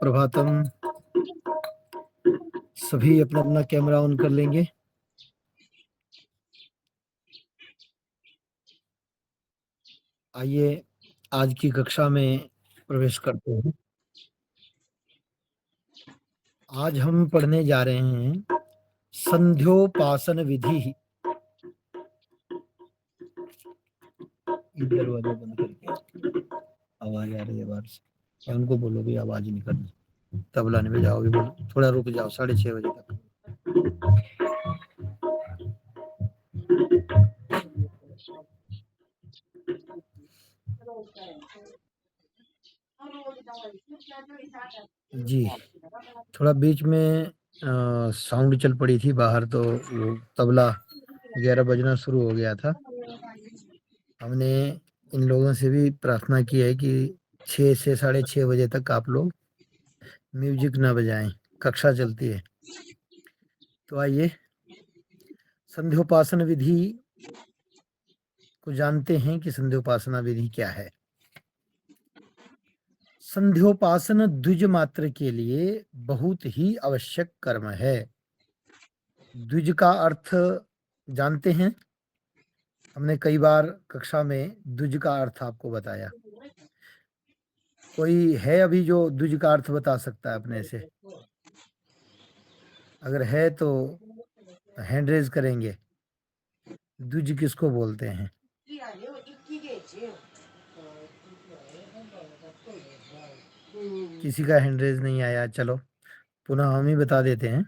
प्रभातम। सभी अपना अपना कैमरा ऑन कर लेंगे। आइए आज की कक्षा में प्रवेश करते हैं। आज हम पढ़ने जा रहे हैं संध्योपासन विधि। दरवाजा बंद करके आवाज आ रही है बाहर से। उनको बोलो भी आवाज नहीं करनी। तबला नहीं बजाओ, भी बोलो थोड़ा रुक जाओ, 6:30 बजे तक। जी, थोड़ा बीच में साउंड चल पड़ी थी बाहर, तो वो तबला 11 बजना शुरू हो गया था। हमने इन लोगों से भी प्रार्थना की है कि 6 से 6:30 बजे तक आप लोग म्यूजिक ना बजाएं, कक्षा चलती है। तो आइए संध्योपासन विधि को जानते हैं कि संध्योपासना विधि क्या है। संध्योपासन द्विज मात्र के लिए बहुत ही आवश्यक कर्म है। द्विज का अर्थ जानते हैं, हमने कई बार कक्षा में द्विज का अर्थ आपको बताया। कोई है अभी जो द्विज का अर्थ बता सकता है अपने से? अगर है तो हैंड रेज करेंगे। द्विज किसको बोलते हैं? किसी का हैंड रेज नहीं आया। चलो पुनः हम ही बता देते हैं।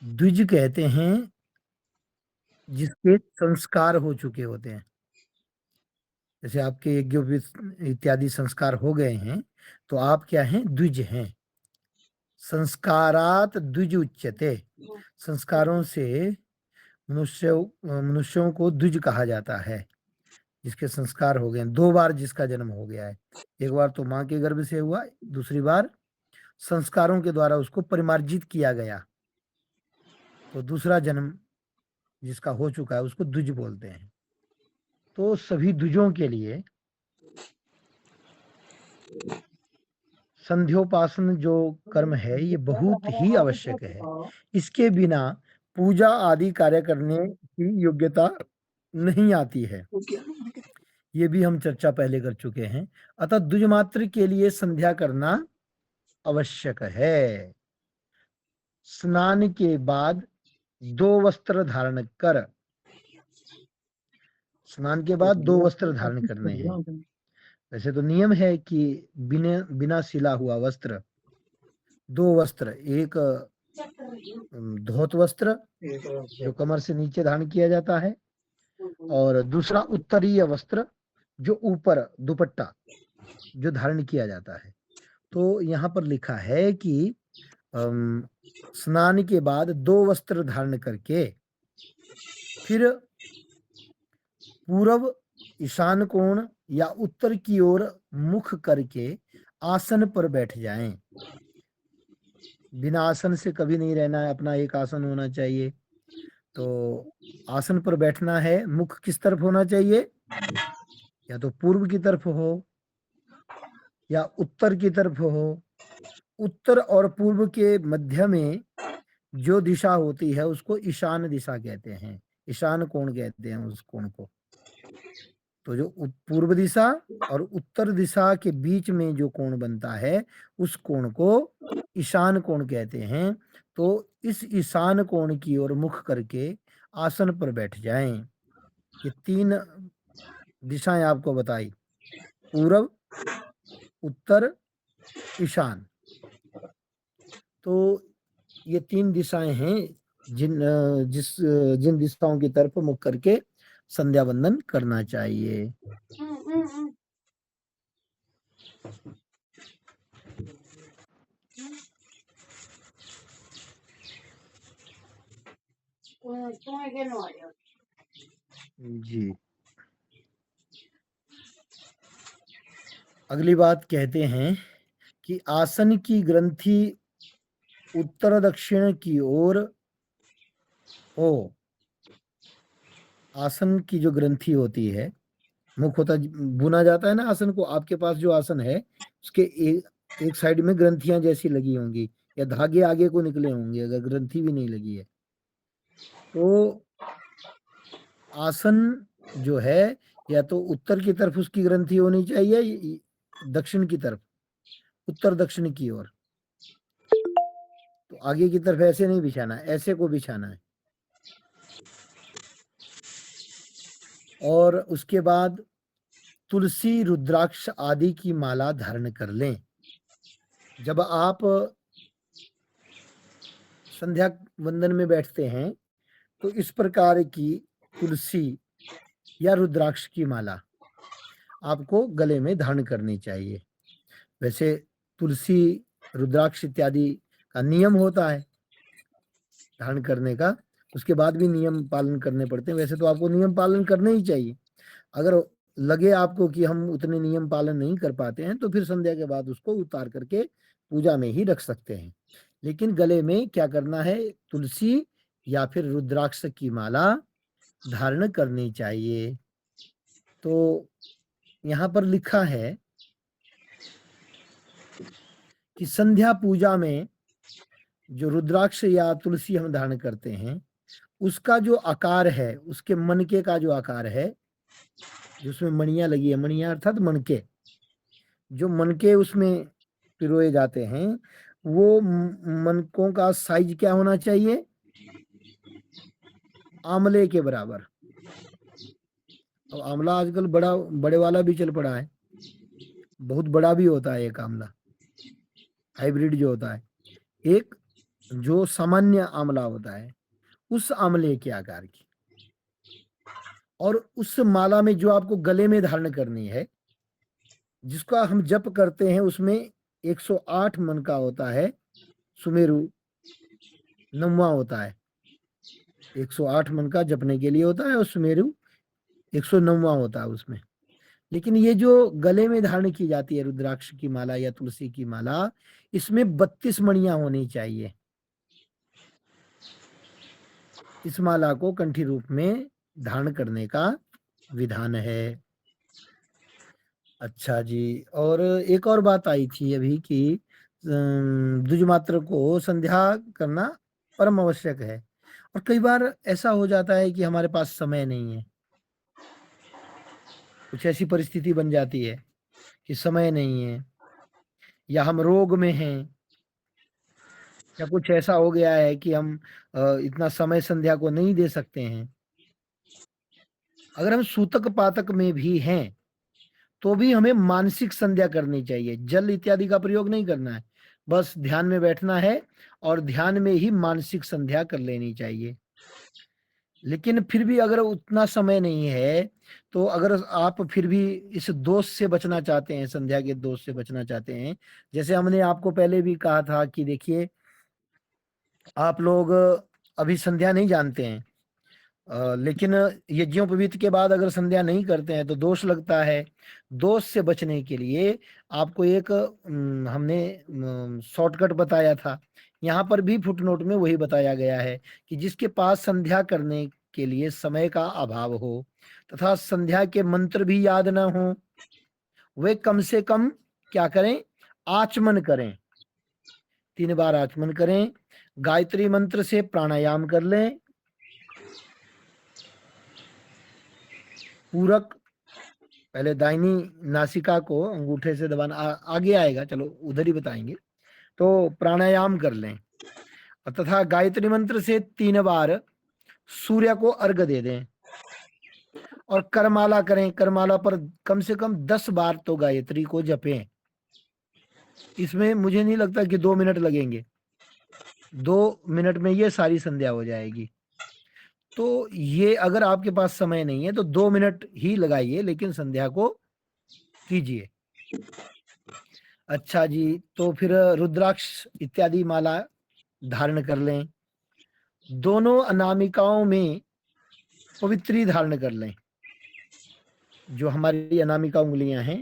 द्विज कहते हैं जिसके संस्कार हो चुके होते हैं। जैसे आपके यज्ञोपवीत इत्यादि संस्कार हो गए हैं, तो आप क्या हैं? द्विज हैं। संस्कारात द्विज उच्यते। संस्कारों से मनुष्यों को द्विज कहा जाता है, जिसके संस्कार हो गए। 2 बार जिसका जन्म हो गया है, एक बार तो माँ के गर्भ से हुआ, दूसरी बार संस्कारों के द्वारा उसको परिमार्जित किया गया, तो दूसरा जन्म जिसका हो चुका है उसको द्विज बोलते हैं। तो सभी द्विजों के लिए संध्योपासन जो कर्म है ये बहुत ही आवश्यक है। इसके बिना पूजा आदि कार्य करने की योग्यता नहीं आती है। ये भी हम चर्चा पहले कर चुके हैं। अतः द्विज मात्र के लिए संध्या करना आवश्यक है। स्नान के बाद 2 वस्त्र धारण कर। स्नान के बाद 2 वस्त्र धारण करने हैं। वैसे तो नियम है कि बिना सिला हुआ वस्त्र, 2 वस्त्र, एक धोत वस्त्र जो कमर से नीचे धारण किया जाता है, और दूसरा उत्तरीय वस्त्र जो ऊपर दुपट्टा जो धारण किया जाता है। तो यहाँ पर लिखा है कि स्नान के बाद 2 वस्त्र धारण करके फिर पूर्व ईशान कोण या उत्तर की ओर मुख करके आसन पर बैठ जाएं। बिना आसन से कभी नहीं रहना है, अपना एक आसन होना चाहिए। तो आसन पर बैठना है। मुख किस तरफ होना चाहिए? या तो पूर्व की तरफ हो या उत्तर की तरफ हो। उत्तर और पूर्व के मध्य में जो दिशा होती है उसको ईशान दिशा कहते हैं, ईशान कोण कहते हैं उस कोण को। तो जो पूर्व दिशा और उत्तर दिशा के बीच में जो कोण बनता है उस कोण को ईशान कोण कहते हैं। तो इस ईशान कोण की ओर मुख करके आसन पर बैठ जाएं। ये 3 दिशाएं आपको बताई, पूर्व, उत्तर, ईशान। तो ये 3 दिशाएं हैं जिन दिशाओं की तरफ मुख करके संध्या वंदन करना चाहिए। जी, अगली बात कहते हैं कि आसन की ग्रंथि उत्तर दक्षिण की ओर हो। आसन की जो ग्रंथि होती है, मुख होता बुना जाता है ना आसन को। आपके पास जो आसन है उसके एक साइड में ग्रंथियां जैसी लगी होंगी या धागे आगे को निकले होंगे, अगर ग्रंथि भी नहीं लगी है तो आसन जो है या तो उत्तर की तरफ उसकी ग्रंथि होनी चाहिए, दक्षिण की तरफ, उत्तर दक्षिण की ओर। तो आगे की तरफ ऐसे नहीं बिछाना है, ऐसे को बिछाना है। और उसके बाद तुलसी रुद्राक्ष आदि की माला धारण कर लें। जब आप संध्या वंदन में बैठते हैं तो इस प्रकार की तुलसी या रुद्राक्ष की माला आपको गले में धारण करनी चाहिए। वैसे तुलसी रुद्राक्ष इत्यादि का नियम होता है धारण करने का, उसके बाद भी नियम पालन करने पड़ते हैं। वैसे तो आपको नियम पालन करने ही चाहिए। अगर लगे आपको कि हम उतने नियम पालन नहीं कर पाते हैं तो फिर संध्या के बाद उसको उतार करके पूजा में ही रख सकते हैं। लेकिन गले में क्या करना है, तुलसी या फिर रुद्राक्ष की माला धारण करनी चाहिए। तो यहाँ पर लिखा है कि संध्या पूजा में जो रुद्राक्ष या तुलसी हम धारण करते हैं उसका जो आकार है, उसके मनके का जो आकार है, जिसमें मणियां लगी है, मणियां अर्थात मनके, जो मनके उसमें पिरोए जाते हैं वो मनकों का साइज क्या होना चाहिए, आंवले के बराबर। अब आंवला आजकल बड़े वाला भी चल पड़ा है, बहुत बड़ा भी होता है एक आंवला, हाइब्रिड जो होता है। एक जो सामान्य आंवला होता है उस आंवले के आकार की, और उस माला में जो आपको गले में धारण करनी है, जिसका हम जप करते हैं, उसमें 108 मन का होता है, सुमेरु 9वां होता है। 108 मन का जपने के लिए होता है और सुमेरु 109वां होता है उसमें। लेकिन ये जो गले में धारण की जाती है रुद्राक्ष की माला या तुलसी की माला, इसमें 32 मणियां होनी चाहिए। इस माला को कंठी रूप में धारण करने का विधान है। अच्छा जी, और एक और बात आई थी अभी कि द्विजमात्र को संध्या करना परम आवश्यक है। और कई बार ऐसा हो जाता है कि हमारे पास समय नहीं है, कुछ ऐसी परिस्थिति बन जाती है कि समय नहीं है, या हम रोग में हैं, या कुछ ऐसा हो गया है कि हम इतना समय संध्या को नहीं दे सकते हैं। अगर हम सूतक पातक में भी हैं तो भी हमें मानसिक संध्या करनी चाहिए, जल इत्यादि का प्रयोग नहीं करना है, बस ध्यान में बैठना है और ध्यान में ही मानसिक संध्या कर लेनी चाहिए। लेकिन फिर भी अगर उतना समय नहीं है तो अगर आप फिर भी इस दोष से बचना चाहते हैं, संध्या के दोष से बचना चाहते हैं, जैसे हमने आपको पहले भी कहा था कि देखिए आप लोग अभी संध्या नहीं जानते हैं, लेकिन यज्ञोपवीत के बाद अगर संध्या नहीं करते हैं तो दोष लगता है। दोष से बचने के लिए आपको एक हमने शॉर्टकट बताया था, यहाँ पर भी फुटनोट में वही बताया गया है कि जिसके पास संध्या करने के लिए समय का अभाव हो तथा संध्या के मंत्र भी याद न हो, वे कम से कम क्या करें, आचमन करें, 3 बार आचमन करें, गायत्री मंत्र से प्राणायाम कर लें, पूरक पहले दाहिनी नासिका को अंगूठे से दबाना, आगे आएगा, चलो उधर ही बताएंगे। तो प्राणायाम कर लें तथा गायत्री मंत्र से 3 बार सूर्य को अर्घ दे दें और करमाला करें। करमाला पर कम से कम 10 बार तो गायत्री को जपें। इसमें मुझे नहीं लगता कि 2 मिनट लगेंगे, 2 मिनट में ये सारी संध्या हो जाएगी। तो ये अगर आपके पास समय नहीं है तो 2 मिनट ही लगाइए, लेकिन संध्या को कीजिए। अच्छा जी, तो फिर रुद्राक्ष इत्यादि माला धारण कर लें, दोनों अनामिकाओं में पवित्री धारण कर लें। जो हमारी अनामिका उंगलियां हैं,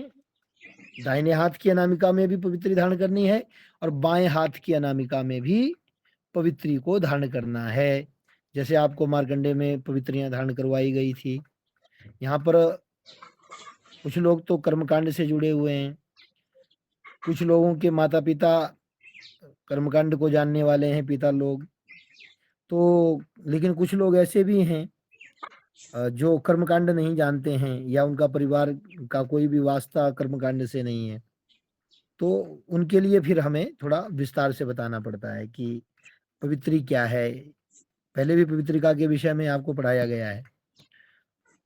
दाहिने हाथ की अनामिका में भी पवित्री धारण करनी है और बाएं हाथ की अनामिका में भी पवित्री को धारण करना है, जैसे आपको मार्कंडे में पवित्रियां धारण करवाई गई थी। यहाँ पर कुछ लोग तो कर्मकांड से जुड़े हुए हैं, कुछ लोगों के माता पिता कर्मकांड को जानने वाले हैं, पिता लोग। तो लेकिन कुछ लोग ऐसे भी हैं जो कर्मकांड नहीं जानते हैं, या उनका परिवार का कोई भी वास्ता कर्मकांड से नहीं है। तो उनके लिए फिर हमें थोड़ा विस्तार से बताना पड़ता है कि पवित्री क्या है। पहले भी पवित्रिका के विषय में आपको पढ़ाया गया है।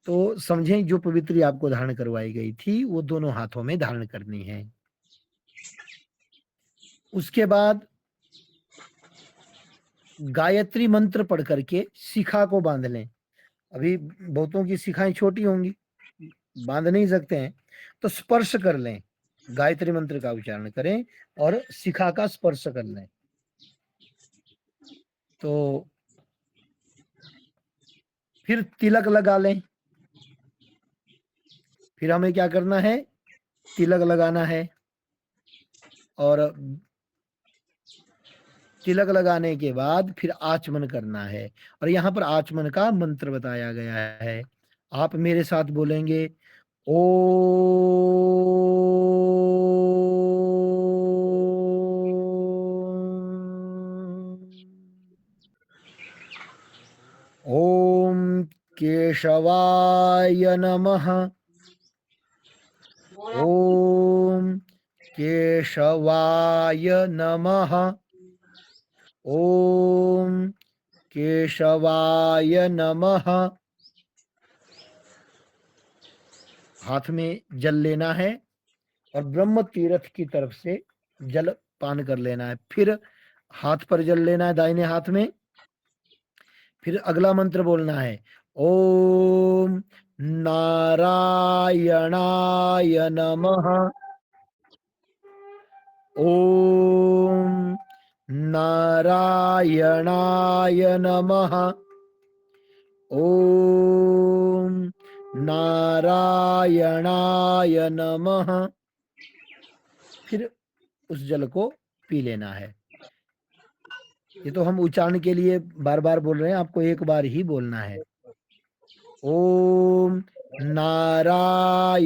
तो समझें, जो पवित्री आपको धारण करवाई गई थी वो दोनों हाथों में धारण करनी है। उसके बाद गायत्री मंत्र पढ़ करके शिखा को बांध लें। अभी बहुतों की शिखाएं छोटी होंगी, बांध नहीं सकते हैं, तो स्पर्श कर लें, गायत्री मंत्र का उच्चारण करें और शिखा का स्पर्श कर लें। तो फिर तिलक लगा लें। फिर हमें क्या करना है, तिलक लगाना है। और तिलक लगाने के बाद फिर आचमन करना है। और यहाँ पर आचमन का मंत्र बताया गया है। आप मेरे साथ बोलेंगे, ओम केशवाय नमः। ओम केशवाय नमः। ओम केशवाय नमः। हाथ में जल लेना है और ब्रह्म तीर्थ की तरफ से जल पान कर लेना है। फिर हाथ पर जल लेना है दाहिने हाथ में। फिर अगला मंत्र बोलना है, ओम नारायणाय नमः। ओम नारायणाय नमः। ओम नारायणाय नमः। फिर उस जल को पी लेना है। ये तो हम उच्चारण के लिए बार बार बोल रहे हैं, आपको एक बार ही बोलना है। ओम नारायणाय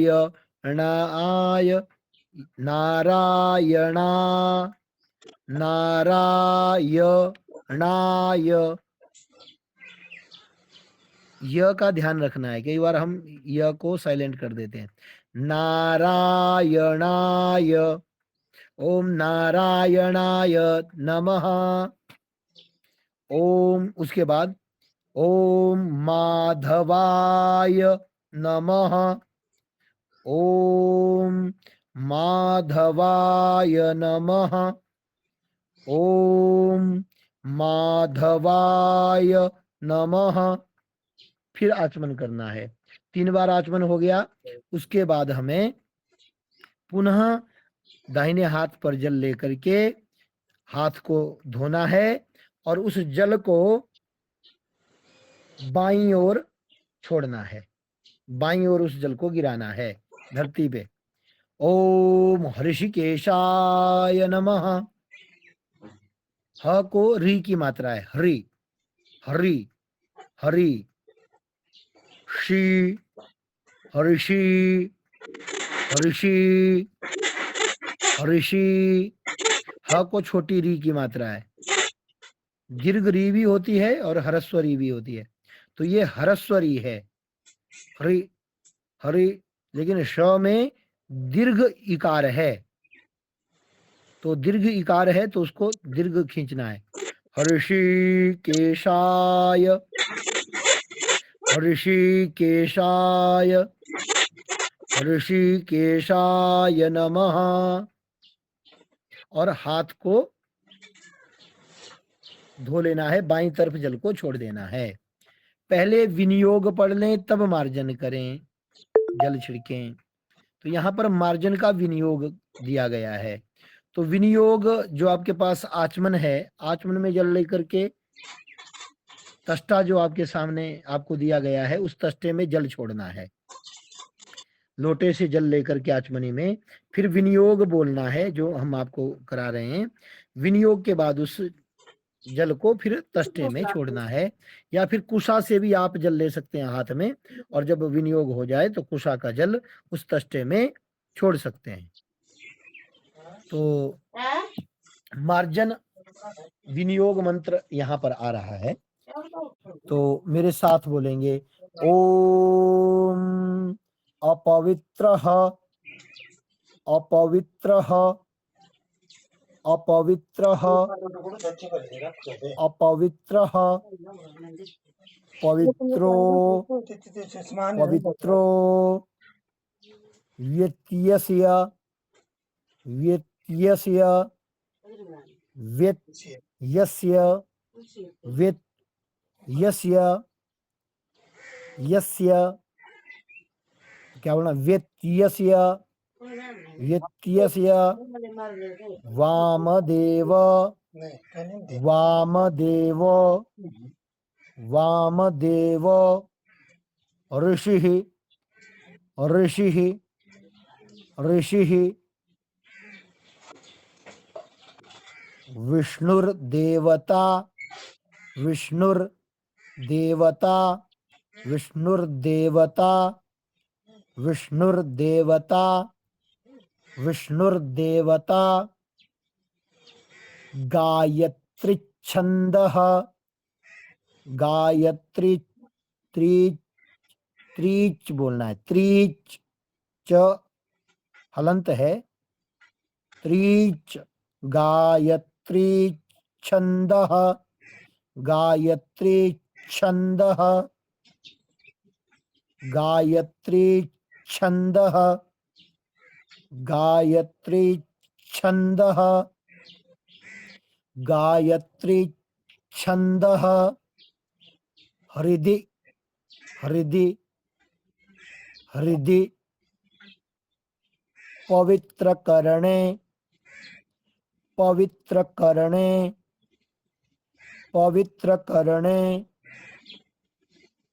नारायणा नारायणाय। य का ध्यान रखना है, कई बार हम य को साइलेंट कर देते हैं। नारायणाय। ओम नारायणाय नमः। ओम, उसके बाद ओम माधवाय नमः। ओम माधवाय नमः। ओम माधवाय नमः। फिर आचमन करना है। 3 बार आचमन हो गया। उसके बाद हमें पुनः दाहिने हाथ पर जल लेकर के हाथ को धोना है और उस जल को बाईं ओर छोड़ना है। बाईं ओर उस जल को गिराना है धरती पे। ओम हृषिकेशाय नमः। ह को री की मात्रा है, हरि हरि हरि। शी हर्षि हर्षि हर्षि। ह को छोटी री की मात्रा है। दीर्घ री भी होती है और ह्रस्व री भी होती है। तो ये ह्रस्व री है, हरि हरि। लेकिन श में दीर्घ इकार है, तो दीर्घ इकार है तो उसको दीर्घ खींचना है। हर्षिकेशाय हर्षिकेशाय हर्षिकेशाय नमः। और हाथ को धो लेना है, बाईं तरफ जल को छोड़ देना है। पहले विनियोग पढ़ लें तब मार्जन करें, जल छिड़कें। तो यहाँ पर मार्जन का विनियोग दिया गया है। तो विनियोग जो आपके पास आचमन है, आचमन में जल लेकर के तष्टा जो आपके सामने आपको दिया गया है उस तष्टे में जल छोड़ना है, लोटे से जल लेकर के आचमनी में। फिर विनियोग बोलना है जो हम आपको करा रहे हैं। विनियोग के बाद उस जल को फिर तष्टे में छोड़ना है, या फिर कुशा से भी आप जल ले सकते हैं हाथ में, और जब विनियोग हो जाए तो कुशा का जल उस तष्टे में छोड़ सकते हैं। तो मार्जन विनियोग मंत्र यहाँ पर आ रहा है, तो मेरे साथ बोलेंगे ओम अपवित्रः अपवित्रः अपवित्रः अपवित्रः पवित्रो पवित्रो व्यत्यस्य व्यत्यस्य व्यत्यस्य व्यत्यस्य यस्य क्या बोलना व्यत्यस्य व्यत्यस्य वामदेव वामदेव वामदेव ऋषिः ऋषिः ऋषिः विष्णुर्देवता विष्णुर्देवता विष्णुर्देवता विष्णुर्देवता विष्णुर्देवता गायत्री छंदः गायत्री त्रीच बोलना है, त्रीच च हलंत है, त्रीच गायत्री छंदः गायत्री छंदः गायत्री छंदः गायत्री छंदः गायत्री छंदः हृदि हृदि हृदि पवित्रकरणे पवित्रकरणे पवित्रकरणे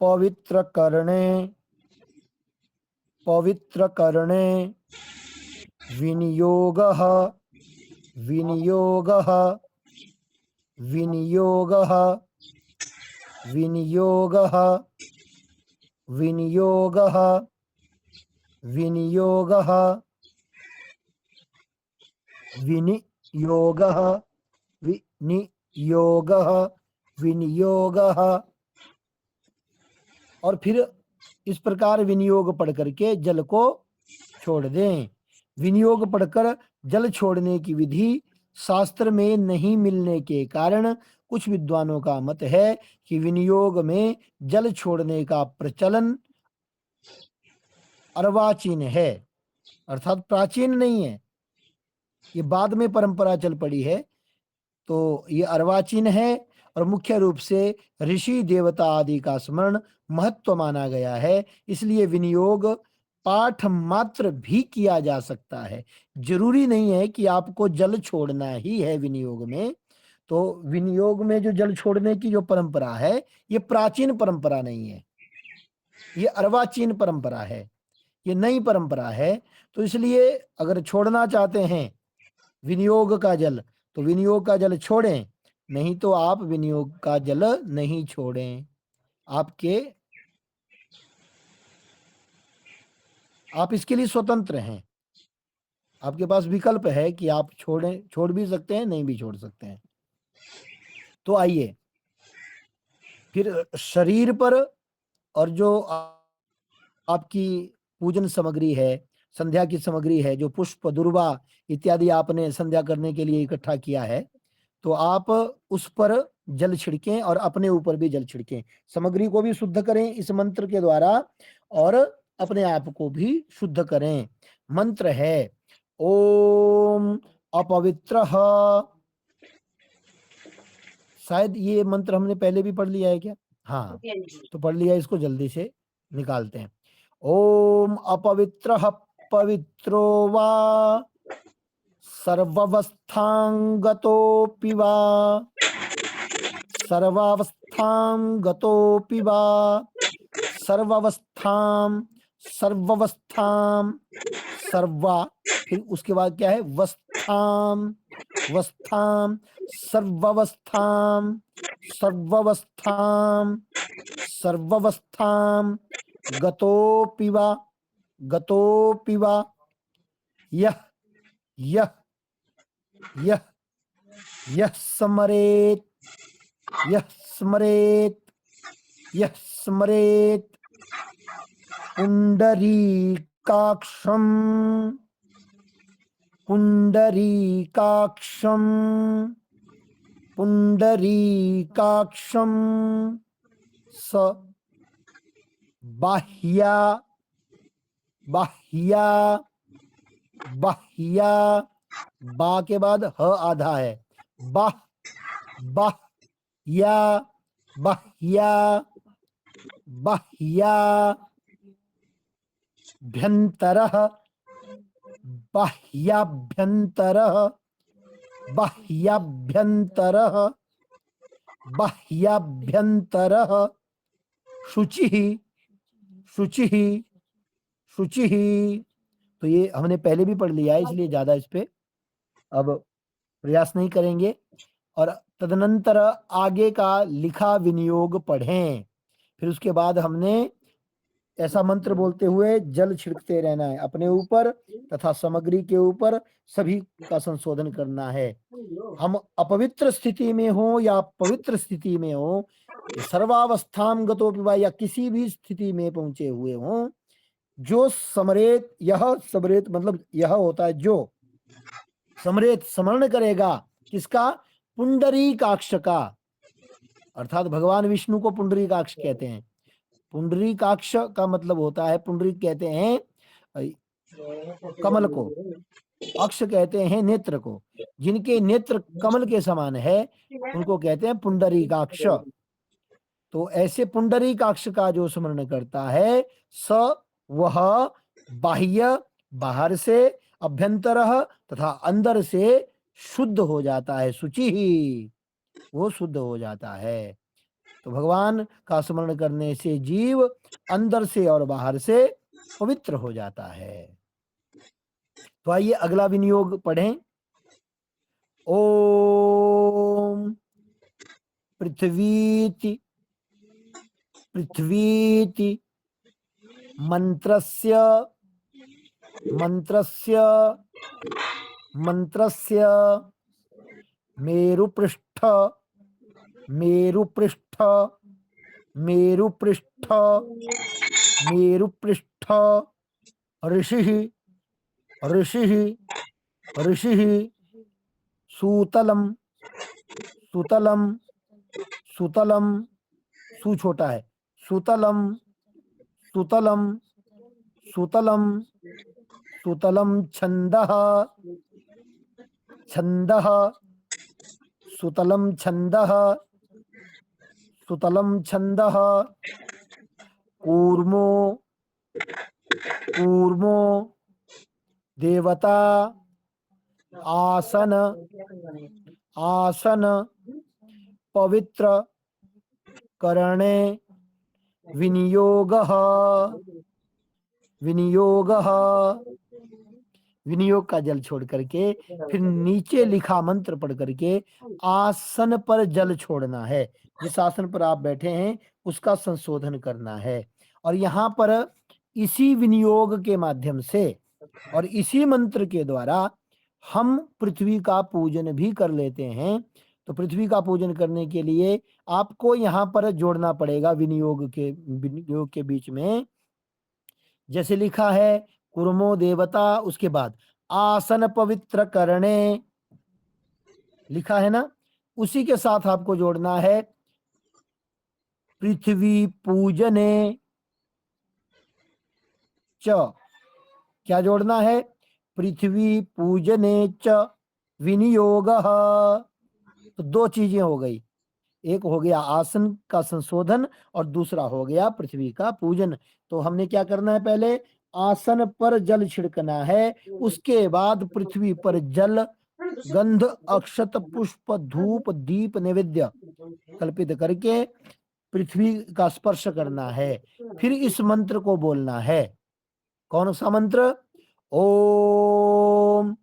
पवित्रकरणे पवित्रकरणे विनियोगः विनियोगः विनियोगः विनियोगः विनियोगः विनियोगः विनियोगः विनियोगः विनियोगः। और फिर इस प्रकार विनियोग पढ़ करके जल को छोड़ दें। विनियोग पढ़कर जल छोड़ने की विधि शास्त्र में नहीं मिलने के कारण कुछ विद्वानों का मत है कि विनियोग में जल छोड़ने का प्रचलन अर्वाचीन है, अर्थात प्राचीन नहीं है, ये बाद में परंपरा चल पड़ी है। तो ये अर्वाचीन है और मुख्य रूप से ऋषि देवता आदि का स्मरण महत्व माना गया है, इसलिए विनियोग पाठ मात्र भी किया जा सकता है। जरूरी नहीं है कि आपको जल छोड़ना ही है विनियोग में। तो विनियोग में जो जल छोड़ने की जो परंपरा है ये प्राचीन परंपरा नहीं है, ये अर्वाचीन परंपरा है, ये नई परंपरा है। तो इसलिए अगर छोड़ना चाहते हैं विनियोग का जल तो विनियोग का जल छोड़ें, नहीं तो आप विनियोग का जल नहीं छोड़ें। आप इसके लिए स्वतंत्र हैं, आपके पास विकल्प है कि आप छोड़ भी सकते हैं, नहीं भी छोड़ सकते हैं। तो आइए फिर शरीर पर और जो आपकी पूजन सामग्री है, संध्या की सामग्री है, जो पुष्प दुर्वा इत्यादि आपने संध्या करने के लिए इकट्ठा किया है, तो आप उस पर जल छिड़कें और अपने ऊपर भी जल छिड़कें। सामग्री को भी शुद्ध करें इस मंत्र के द्वारा और अपने आप को भी शुद्ध करें। मंत्र है ओम अपवित्रः। शायद ये मंत्र हमने पहले भी पढ़ लिया है क्या? हाँ, तो पढ़ लिया, इसको जल्दी से निकालते हैं। ओम अपवित्रः पवित्रो वा सर्वावस्थां गतोऽपि वा सर्वावस्थां गतोऽपि वा सर्वावस्थां सर्वावस्थां सर्वा, फिर उसके बाद क्या है वस्थां वस्थां सर्वावस्थां सर्वावस्थां सर्वावस्थां गतोऽपि वा यह यह यह यह स्मरेत यह स्मरेत यह स्मरेत पुंडरीकाक्षं पुंडरीकाक्षं पुंडरीकाक्षं स बाह्या बाह्या बाह्या बा के बाद ह आधा है, बाह बाह्या बाह्या बाह्या भ्यंतरः बाह्याभ्यंतरः बाह्याभ्यंतरः बाह्याभ्यंतरः शुचिः शुचिः शुचिः। तो ये हमने पहले भी पढ़ लिया है, इसलिए ज्यादा इस पे अब प्रयास नहीं करेंगे। और तदनंतर आगे का लिखा विनियोग पढ़ें। फिर उसके बाद हमने ऐसा मंत्र बोलते हुए जल छिड़कते रहना है अपने ऊपर तथा सामग्री के ऊपर, सभी का संशोधन करना है। हम अपवित्र स्थिति में हो या पवित्र स्थिति में हो, सर्वावस्थाम गतोपि वा, या किसी भी स्थिति में पहुंचे हुए हो, जो समरेत, यह समरेत मतलब यह होता है जो समरेत स्मरण करेगा, किसका? पुंडरीकाक्ष का, अर्थात भगवान विष्णु को पुंडरीकाक्ष कहते हैं। पुंडरीकाक्ष का मतलब होता है, पुंडरीक कहते हैं कमल को, अक्ष कहते हैं नेत्र को, जिनके नेत्र कमल के समान है उनको कहते हैं पुंडरीकाक्ष। तो ऐसे पुंडरीकाक्ष का जो स्मरण करता है, स वह बाह्य बाहर से, अभ्यंतर तथा अंदर से शुद्ध हो जाता है, शुचि ही वो शुद्ध हो जाता है। तो भगवान का स्मरण करने से जीव अंदर से और बाहर से पवित्र हो जाता है। तो आइए अगला विनियोग पढ़ें। ओम पृथ्वीति पृथ्वीति मंत्रस्य मंत्रस्य मंत्रस्य मेरुपृष्ठ मेरुपृष्ठ मेरुपृष्ठ मेरुपृष्ठ ऋषिः ऋषिः ऋषिः सूतलम सुतलम सुतलम, सु छोटा है, सुतलम सुतलम सुतलम सुतलम छंदः छंदः सुतलम छंदः सुतलम छंदः कूर्मो कूर्मो देवता आसन आसन पवित्र करणे विनियोगः विनियोगः। विनियोग का जल छोड़ करके फिर नीचे लिखा मंत्र पढ़ करके आसन पर जल छोड़ना है। जिस आसन पर आप बैठे हैं उसका संशोधन करना है। और यहाँ पर इसी विनियोग के माध्यम से और इसी मंत्र के द्वारा हम पृथ्वी का पूजन भी कर लेते हैं। तो पृथ्वी का पूजन करने के लिए आपको यहाँ पर जोड़ना पड़ेगा विनियोग के बीच में। जैसे लिखा है कुर्मो देवता, उसके बाद आसन पवित्र करणे लिखा है ना, उसी के साथ आपको जोड़ना है पृथ्वी पूजने च। क्या जोड़ना है? पृथ्वी पूजने च विनियोगः। तो दो चीजें हो गई, एक हो गया आसन का संशोधन और दूसरा हो गया पृथ्वी का पूजन। तो हमने क्या करना है? पहले आसन पर जल छिड़कना है, उसके बाद पृथ्वी पर जल, गंध, अक्षत, पुष्प, धूप, दीप, नैवेद्य कल्पित करके पृथ्वी का स्पर्श करना है। फिर इस मंत्र को बोलना है। कौन सा मंत्र? ओम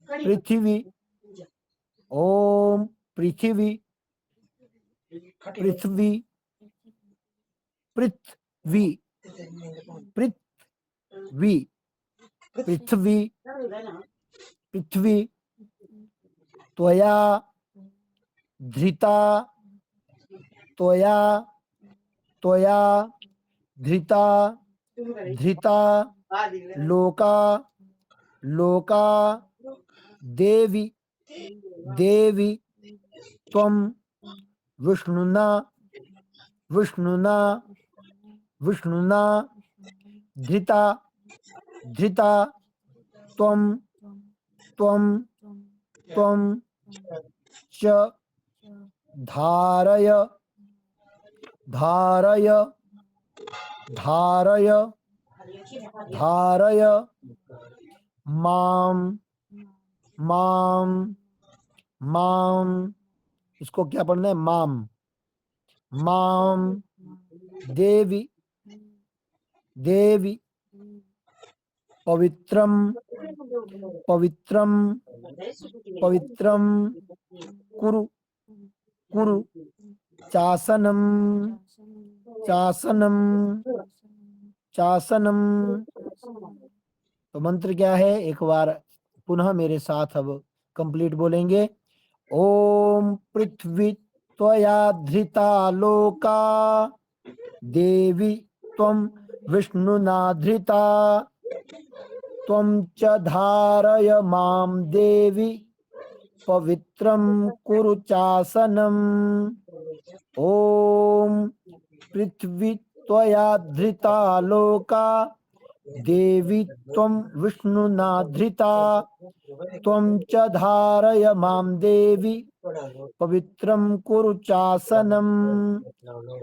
पृथ्वी, ओम पृथ्वी, पृथ्वी, पृथ्वी, पृथ्वी, पृथ्वी, पृथ्वी, त्वया धृता त्वया त्वया धृता धृता लोका लोका देवी देवी त्वं विष्णुना विष्णुना विष्णुना धृता धृता त्वं त्वं त्वं च धारय धारय धारय धारय माम माम माम। इसको क्या पढ़ना है? माम माम देवी देवी पवित्रम पवित्रम पवित्रम कुरु कुरु चासनम चासनम चासनम। तो मंत्र क्या है? एक बार पुनः मेरे साथ अब कंप्लीट बोलेंगे। ओम पृथ्वी त्वया धृता लोका देवी त्वं विष्णुना धृता त्वं च धारय मां देवी पवित्रं कुरु चासनम्। ओम पृथ्वी त्वया धृता लोका देवी त्वं विष्णुना धृता त्वं च धारय मां देवी पवित्रं कुरु चासनम्।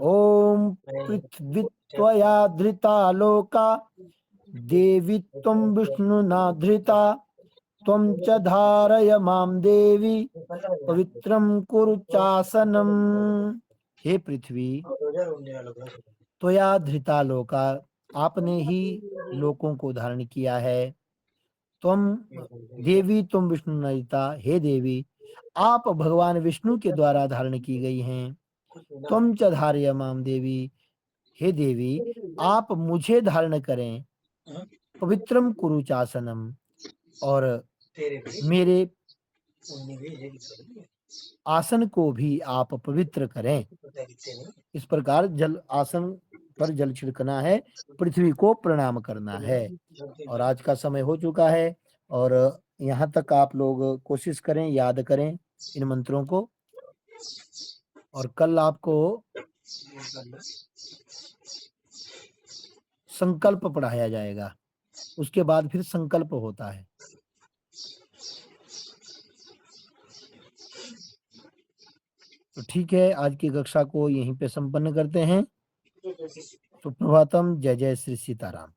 ओम पृथ्वी त्वया धृता लोका देवी त्वं विष्णुना धृता त्वं च धारय मां देवी पवित्रं कुरु चासनम्। हे पृथ्वी, त्वया धृता लोका, आपने ही लोकों को धारण किया है। त्वं देवी त्वं विष्णु नयिता, हे देवी आप भगवान विष्णु के द्वारा धारण की गई हैं। त्वं च धारय मां देवी, हे देवी आप मुझे धारण करें। पवित्रम कुरु चासनम, और मेरे आसन को भी आप पवित्र करें। इस प्रकार जल आसन पर जल छिड़कना है, पृथ्वी को प्रणाम करना है। और आज का समय हो चुका है और यहाँ तक आप लोग कोशिश करें, याद करें इन मंत्रों को। और कल आपको संकल्प पढ़ाया जाएगा, उसके बाद फिर संकल्प होता है। तो ठीक है, आज की कक्षा को यहीं पे संपन्न करते हैं। तो प्रभातम, जय जय श्री सीताराम।